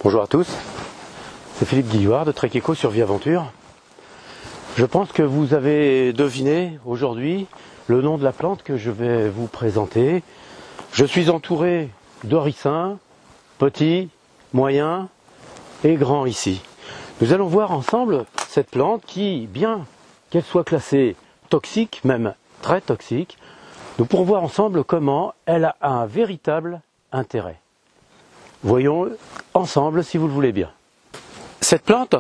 Bonjour à tous, c'est Philippe Guillouard de Trek Eco sur Vie Aventure. Je pense que vous avez deviné aujourd'hui le nom de la plante que je vais vous présenter. Je suis entouré de ricins, petits, moyens et grands ici. Nous allons voir ensemble cette plante qui, bien qu'elle soit classée toxique, même très toxique, nous pourrons voir ensemble comment elle a un véritable intérêt. Voyons ensemble si vous le voulez bien. Cette plante,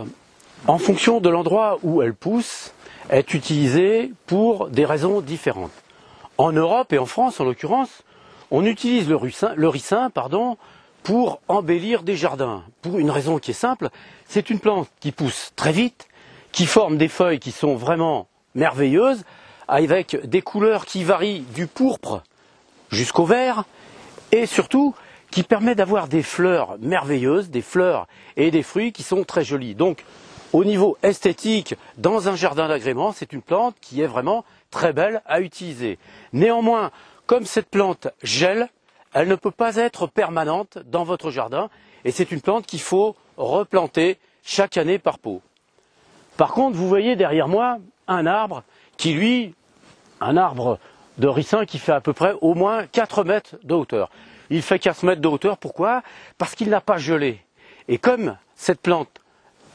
en fonction de l'endroit où elle pousse, est utilisée pour des raisons différentes. En Europe et en France, en l'occurrence, on utilise le ricin pour embellir des jardins. Pour une raison qui est simple, c'est une plante qui pousse très vite, qui forme des feuilles qui sont vraiment merveilleuses, avec des couleurs qui varient du pourpre jusqu'au vert, et surtout qui permet d'avoir des fleurs merveilleuses, des fleurs et des fruits qui sont très jolis. Donc, au niveau esthétique, dans un jardin d'agrément, c'est une plante qui est vraiment très belle à utiliser. Néanmoins, comme cette plante gèle, elle ne peut pas être permanente dans votre jardin et c'est une plante qu'il faut replanter chaque année par pot. Par contre, vous voyez derrière moi un arbre qui, lui, un arbre de ricin qui fait à peu près au moins 4 mètres de hauteur. Il fait 15 mètres de hauteur, pourquoi? Parce qu'il n'a pas gelé. Et comme cette plante,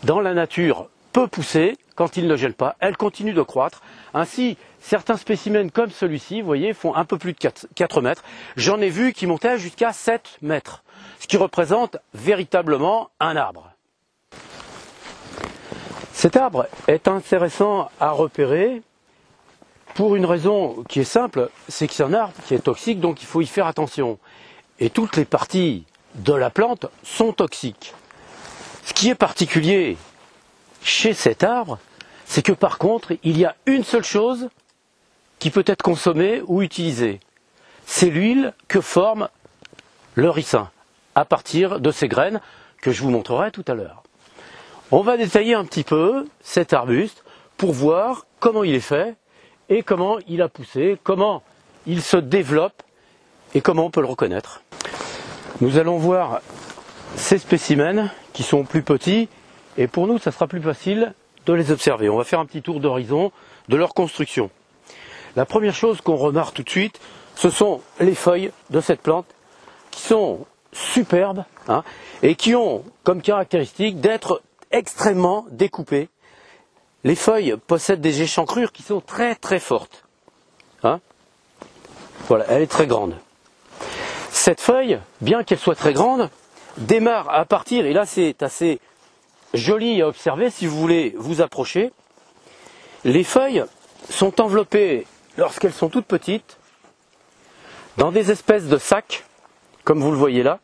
dans la nature, peut pousser, quand il ne gèle pas, elle continue de croître. Ainsi, certains spécimens comme celui-ci, vous voyez, font un peu plus de 4 mètres. J'en ai vu qui montaient jusqu'à 7 mètres, ce qui représente véritablement un arbre. Cet arbre est intéressant à repérer pour une raison qui est simple, c'est que c'est un arbre qui est toxique, donc il faut y faire attention. Et toutes les parties de la plante sont toxiques. Ce qui est particulier chez cet arbre, c'est que par contre, il y a une seule chose qui peut être consommée ou utilisée. C'est l'huile que forme le ricin, à partir de ces graines que je vous montrerai tout à l'heure. On va détailler un petit peu cet arbuste pour voir comment il est fait et comment il a poussé, comment il se développe et comment on peut le reconnaître. Nous allons voir ces spécimens qui sont plus petits et pour nous ça sera plus facile de les observer. On va faire un petit tour d'horizon de leur construction. La première chose qu'on remarque tout de suite, ce sont les feuilles de cette plante qui sont superbes et qui ont comme caractéristique d'être extrêmement découpées. Les feuilles possèdent des échancrures qui sont très très fortes. Voilà, elle est très grande. Cette feuille, bien qu'elle soit très grande, démarre à partir, et là c'est assez joli à observer si vous voulez vous approcher. Les feuilles sont enveloppées, lorsqu'elles sont toutes petites, dans des espèces de sacs, comme vous le voyez là.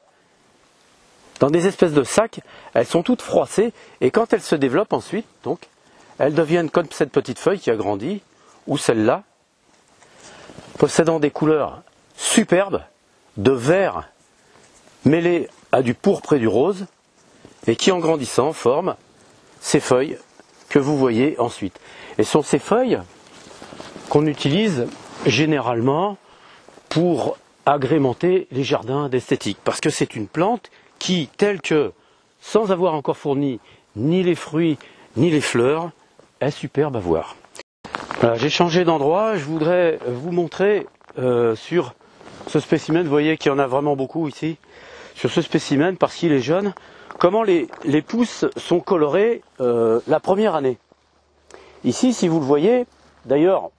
Dans des espèces de sacs, elles sont toutes froissées, et quand elles se développent ensuite, donc, elles deviennent comme cette petite feuille qui a grandi, ou celle-là, possédant des couleurs superbes, de vert mêlé à du pourpre et du rose, et qui en grandissant forment ces feuilles que vous voyez ensuite. Et ce sont ces feuilles qu'on utilise généralement pour agrémenter les jardins d'esthétique, parce que c'est une plante qui, telle que, sans avoir encore fourni ni les fruits ni les fleurs, est superbe à voir. Voilà, j'ai changé d'endroit, je voudrais vous montrer sur ce spécimen, vous voyez qu'il y en a vraiment beaucoup ici, sur ce spécimen, parce qu'il est jeune, comment les pousses sont colorées la première année. Ici, si vous le voyez, d'ailleurs,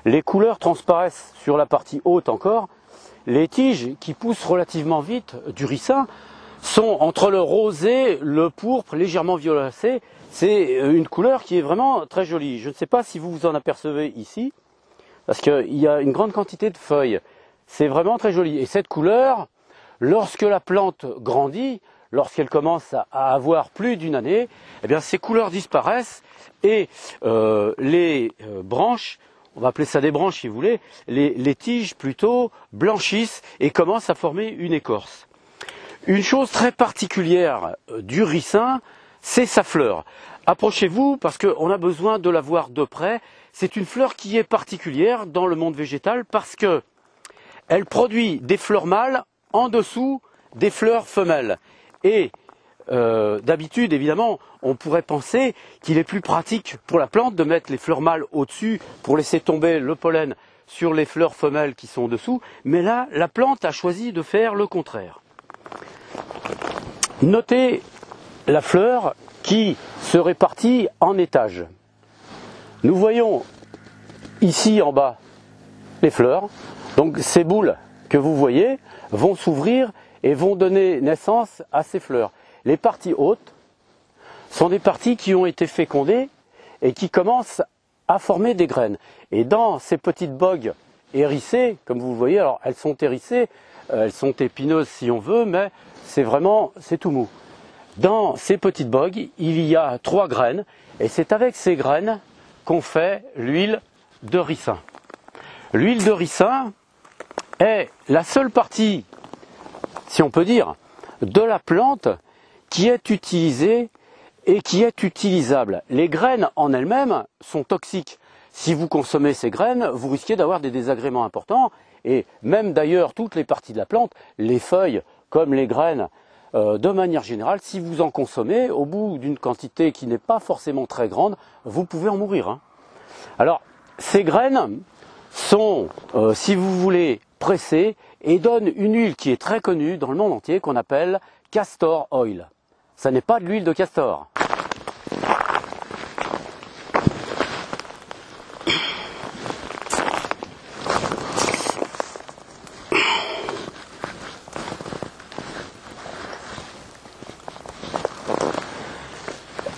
les couleurs transparaissent sur la partie haute encore, les tiges qui poussent relativement vite du ricin sont entre le rosé, le pourpre, légèrement violacé, c'est une couleur qui est vraiment très jolie. Je ne sais pas si vous vous en apercevez ici, parce qu'il y a une grande quantité de feuilles. C'est vraiment très joli. Et cette couleur, lorsque la plante grandit, lorsqu'elle commence à avoir plus d'une année, eh bien ces couleurs disparaissent et les branches, on va appeler ça des branches si vous voulez, les tiges plutôt blanchissent et commencent à former une écorce. Une chose très particulière du ricin, c'est sa fleur. Approchez-vous parce qu'on a besoin de la voir de près. C'est une fleur qui est particulière dans le monde végétal parce que elle produit des fleurs mâles en dessous des fleurs femelles. Et d'habitude, évidemment, on pourrait penser qu'il est plus pratique pour la plante de mettre les fleurs mâles au-dessus pour laisser tomber le pollen sur les fleurs femelles qui sont dessous, mais là, la plante a choisi de faire le contraire. Notez la fleur qui se répartit en étages. Nous voyons ici en bas les fleurs, donc ces boules que vous voyez vont s'ouvrir et vont donner naissance à ces fleurs. Les parties hautes sont des parties qui ont été fécondées et qui commencent à former des graines. Et dans ces petites bogues hérissées, comme vous le voyez, alors elles sont hérissées, elles sont épineuses si on veut, mais c'est tout mou. Dans ces petites bogues, il y a 3 graines, et c'est avec ces graines qu'on fait l'huile de ricin. L'huile de ricin est la seule partie, si on peut dire, de la plante qui est utilisée et qui est utilisable. Les graines en elles-mêmes sont toxiques. Si vous consommez ces graines, vous risquez d'avoir des désagréments importants, et même d'ailleurs toutes les parties de la plante, les feuilles comme les graines, de manière générale, si vous en consommez, au bout d'une quantité qui n'est pas forcément très grande, vous pouvez en mourir, hein. Alors, ces graines sont, si vous voulez, pressées et donnent une huile qui est très connue dans le monde entier, qu'on appelle castor oil. Ça n'est pas de l'huile de castor.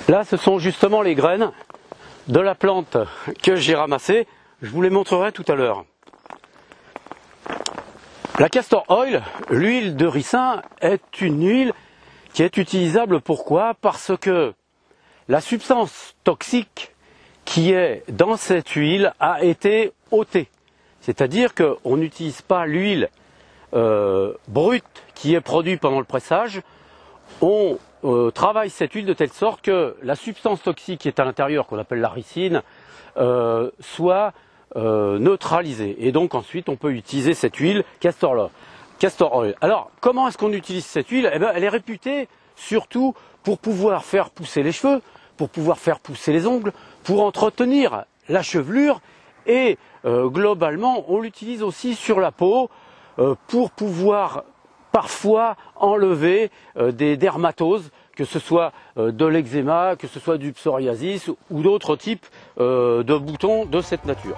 Là, ce sont justement les graines de la plante que j'ai ramassées. Je vous les montrerai tout à l'heure. La castor oil, l'huile de ricin, est une huile qui est utilisable. Pourquoi? Parce que la substance toxique qui est dans cette huile a été ôtée. C'est-à-dire qu'on n'utilise pas l'huile brute qui est produite pendant le pressage. On travaille cette huile de telle sorte que la substance toxique qui est à l'intérieur, qu'on appelle la ricine, soit neutralisée. Et donc ensuite on peut utiliser cette huile castor oil. Alors comment est-ce qu'on utilise cette huile? Eh bien, elle est réputée surtout pour pouvoir faire pousser les cheveux, pour pouvoir faire pousser les ongles, pour entretenir la chevelure, et globalement on l'utilise aussi sur la peau pour pouvoir parfois enlever des dermatoses, que ce soit de l'eczéma, que ce soit du psoriasis ou d'autres types de boutons de cette nature.